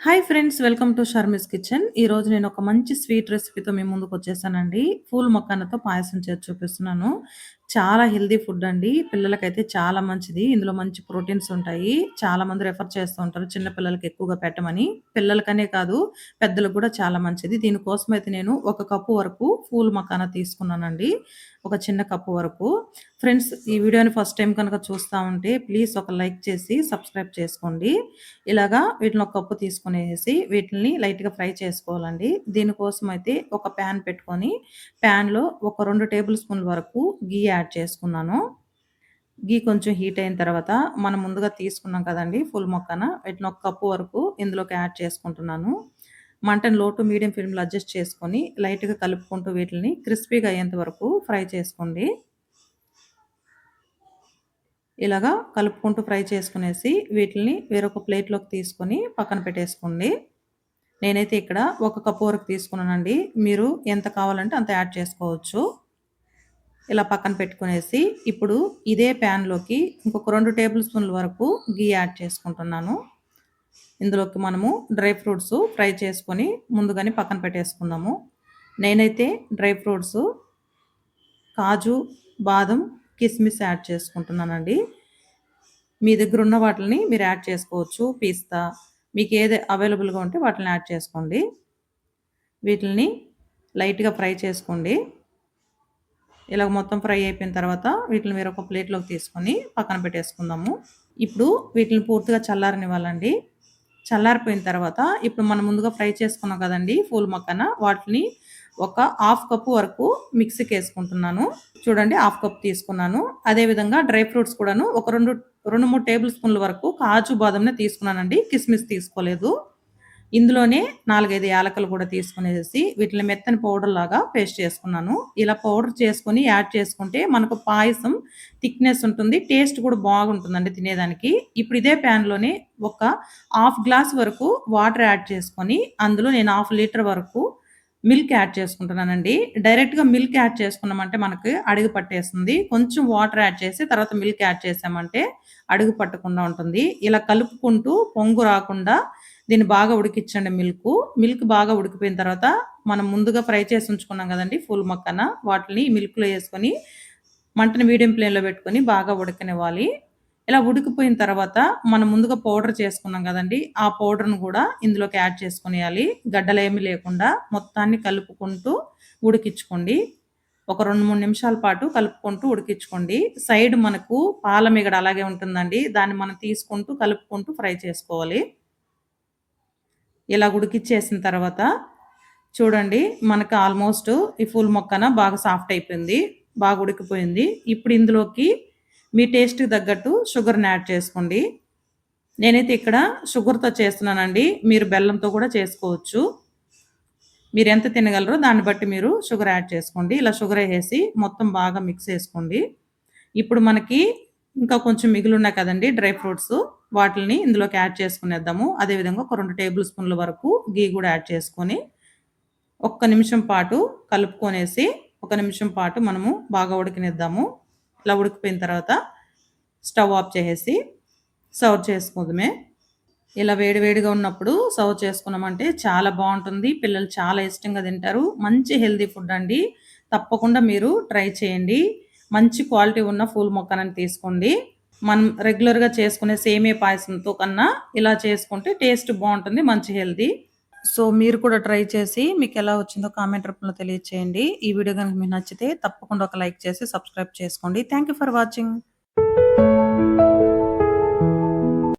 Hi friends, welcome to Sharmi's kitchen. ఈరోజు నేను ఒక మంచి స్వీట్ రెసిపీతో మీ ముందుకు వచ్చేసానండి. పూల్ మొక్కన్నతో పాయసం చేసి చూపిస్తున్నాను. చాలా హెల్తీ ఫుడ్ అండి. పిల్లలకైతే చాలా మంచిది. ఇందులో మంచి ప్రోటీన్స్ ఉంటాయి. చాలా మంది రెఫర్ చేస్తూ ఉంటారు చిన్న పిల్లలకి ఎక్కువగా పెట్టమని. పిల్లలకనే కాదు, పెద్దలకు కూడా చాలా మంచిది. దీనికోసం అయితే నేను ఒక కప్పు వరకు పూల్ మకానా తీసుకున్నానండి. ఒక చిన్న కప్పు వరకు. ఫ్రెండ్స్, ఈ వీడియోని ఫస్ట్ టైం కనుక చూస్తా ఉంటే ప్లీజ్ ఒక లైక్ చేసి సబ్స్క్రైబ్ చేసుకోండి. ఇలాగా వీటిని ఒక కప్పు తీసుకునేసి వీటిని లైట్‌గా ఫ్రై చేసుకోవాలండి. దీనికోసం అయితే ఒక పాన్ పెట్టుకొని, పాన్‌లో ఒక 2 టేబుల్ స్పూన్ల వరకు ఘీ యాడ్ చేసుకున్నాను. ఘీ కొంచెం హీట్ అయిన తర్వాత మనం ముందుగా తీసుకున్నాం కదండీ ఫుల్ మొక్కన, వీటిని ఒక కప్పు వరకు ఇందులోకి యాడ్ చేసుకుంటున్నాను. మంటను లో టు మీడియం ఫ్లేమ్‌లో అడ్జస్ట్ చేసుకొని లైట్‌గా కలుపుకుంటూ వీటిని క్రిస్పీగా అయ్యేంత వరకు ఫ్రై చేసుకోండి. ఇలాగా కలుపుకుంటూ ఫ్రై చేసుకునేసి వీటిని వేరొక ప్లేట్‌లోకి తీసుకొని పక్కన పెట్టేసుకోండి. నేనైతే ఇక్కడ ఒక కప్పు వరకు తీసుకున్నానండి. మీరు ఎంత కావాలంటే అంత యాడ్ చేసుకోవచ్చు. ఇలా పక్కన పెట్టుకునేసి ఇప్పుడు ఇదే ప్యాన్‌లోకి ఇంకొక 2 టేబుల్ స్పూన్ల వరకు ఘీ యాడ్ చేసుకుంటున్నాను. ఇందులోకి మనము డ్రై ఫ్రూట్స్ ఫ్రై చేసుకొని ముందుగానే పక్కన పెట్టేసుకుందాము. నేనైతే డ్రై ఫ్రూట్స్ కాజు, బాదం, కిస్మిస్ యాడ్ చేసుకుంటున్నానండి. మీ దగ్గర ఉన్న వాటిని మీరు యాడ్ చేసుకోవచ్చు. పిస్తా మీకు ఏది అవైలబుల్‌గా ఉంటే వాటిని యాడ్ చేసుకోండి. వీటిల్ని లైట్‌గా ఫ్రై చేసుకోండి. ఇలా మొత్తం ఫ్రై అయిపోయిన తర్వాత వీటిని వేరొక ప్లేట్‌లోకి తీసుకొని పక్కన పెట్టేసుకుందాము. ఇప్పుడు వీటిని పూర్తిగా చల్లారనివ్వాలండి. చల్లారిపోయిన తర్వాత ఇప్పుడు మనం ముందుగా ఫ్రై చేసుకున్నాం కదండీ పూల్ మక్కన, వాటిని ఒక హాఫ్ కప్పు వరకు మిక్సీకేసుకుంటున్నాను. చూడండి, హాఫ్ కప్ తీసుకున్నాను. అదే విధంగా డ్రై ఫ్రూట్స్ కూడాను ఒక 2, 3 టేబుల్ స్పూన్ల వరకు కాజు, బాదంనే తీసుకున్నానండి. కిస్మిస్ తీసుకోలేదు. ఇందులోనే 4, 5 యాలకులు కూడా తీసుకునేసి వీటిని మెత్తని పౌడర్ లాగా పేస్ట్ చేసుకున్నాను. ఇలా పౌడర్ చేసుకొని యాడ్ చేసుకుంటే మనకు పాయసం థిక్‌నెస్ ఉంటుంది. టేస్ట్ కూడా బాగుంటుందండి తినేదానికి. ఇప్పుడు ఇదే ప్యాన్‌లోనే ఒక హాఫ్ గ్లాస్ వరకు వాటర్ యాడ్ చేసుకొని అందులో నేను హాఫ్ లీటర్ వరకు మిల్క్ యాడ్ చేసుకుంటున్నానండి. డైరెక్ట్‌గా మిల్క్ యాడ్ చేసుకున్నామంటే మనకి అడుగు పట్టేస్తుంది. కొంచెం వాటర్ యాడ్ చేసి తర్వాత మిల్క్ యాడ్ చేసామంటే అడుగు పట్టకుండా ఉంటుంది. ఇలా కలుపుకుంటూ పొంగు రాకుండా దీన్ని బాగా ఉడికిచ్చండి మిల్కు. మిల్క్ బాగా ఉడికిపోయిన తర్వాత మనం ముందుగా ఫ్రై చేసి ఉంచుకున్నాం గదండీ ఫుల్ మక్కన, వాటిని ఈ మిల్క్‌లో యేసుకొని మంటని మీడియం ఫ్లేమ్‌లో పెట్టుకొని బాగా ఉడకనివ్వాలి. ఇలా ఉడికిపోయిన తర్వాత మనం ముందుగా పౌడర్ చేసుకున్నాం గదండీ! ఆ పౌడర్‌ను గూడా ఇందులోకి యాడ్ చేసుకొనియాలి. గడ్డలేమి లేకుండా మొత్తాన్ని కలుపుకుంటూ ఉడికిచ్చుకోండి. ఒక 2, 3 నిమిషాల పాటు కలుపుకుంటూ ఉడికిచ్చుకోండి. సైడ్ మనకు పాల మీగడ అలాగే ఉంటుందండి. దాన్ని మనం తీసుకుంటూ కలుపుకుంటూ ఫ్రై చేసుకోవాలి. ఇలా ఉడికిచ్చేసిన తర్వాత చూడండి, మనకు ఆల్మోస్ట్ ఈ ఫుల్ మొక్కన బాగా సాఫ్ట్ అయిపోయింది. బాగా ఉడికిపోయింది. ఇప్పుడు ఇందులోకి మీ టేస్ట్‌కి తగ్గట్టు షుగర్‌ని యాడ్ చేసుకోండి. నేనైతే ఇక్కడ షుగర్‌తో చేస్తున్నానండి. మీరు బెల్లంతో కూడా చేసుకోవచ్చు. మీరెంత తినగలరో దాన్ని బట్టి మీరు షుగర్ యాడ్ చేసుకోండి. ఇలా షుగర్ ఏసేసి మొత్తం బాగా మిక్స్ చేసుకోండి. ఇప్పుడు మనకి ఇంకా కొంచెం మిగిలున్నాయి కదండీ డ్రై ఫ్రూట్స్, వాటిల్ని ఇందులోకి యాడ్ చేసుకునేద్దాము. అదే విధంగా ఒక 2 టేబుల్ స్పూన్ల వరకు ఘీ గూడా యాడ్ చేసుకొని, ఒక్క నిమిషం పాటు కలుపుకొనేసి, ఒక నిమిషం పాటు మనము బాగా ఉడకనిద్దాము. ఇలా ఉడికిపోయిన తర్వాత స్టవ్ ఆఫ్ చేసేసి సర్వ్ చేసుకోవడమే. ఇలా వేడి వేడిగా ఉన్నప్పుడు సర్వ్ చేసుకున్నామంటే చాలా బావుంటుంది. పిల్లలు చాలా ఇష్టంగా తింటారు. మంచి హెల్తీ ఫుడ్ అండి. తప్పకుండా మీరు ట్రై చేయండి. మంచి క్వాలిటీ ఉన్న పూల్ మొక్కనని తీసుకోండి. మనం రెగ్యులర్‌గా చేసుకునే సేమియా పాయసంతో కన్నా ఇలా చేసుకుంటే టేస్ట్ బావుంటుంది. మంచి హెల్తీ. సో, మీరు కూడా ట్రై చేసి మీకెలా వచ్చిందో కామెంట్ రూపంలో తెలియచేయండి. ఈ వీడియో గనుక మీకు నచ్చితే తప్పకుండా ఒక లైక్ చేసి సబ్స్క్రైబ్ చేసుకోండి. Thank you for watching.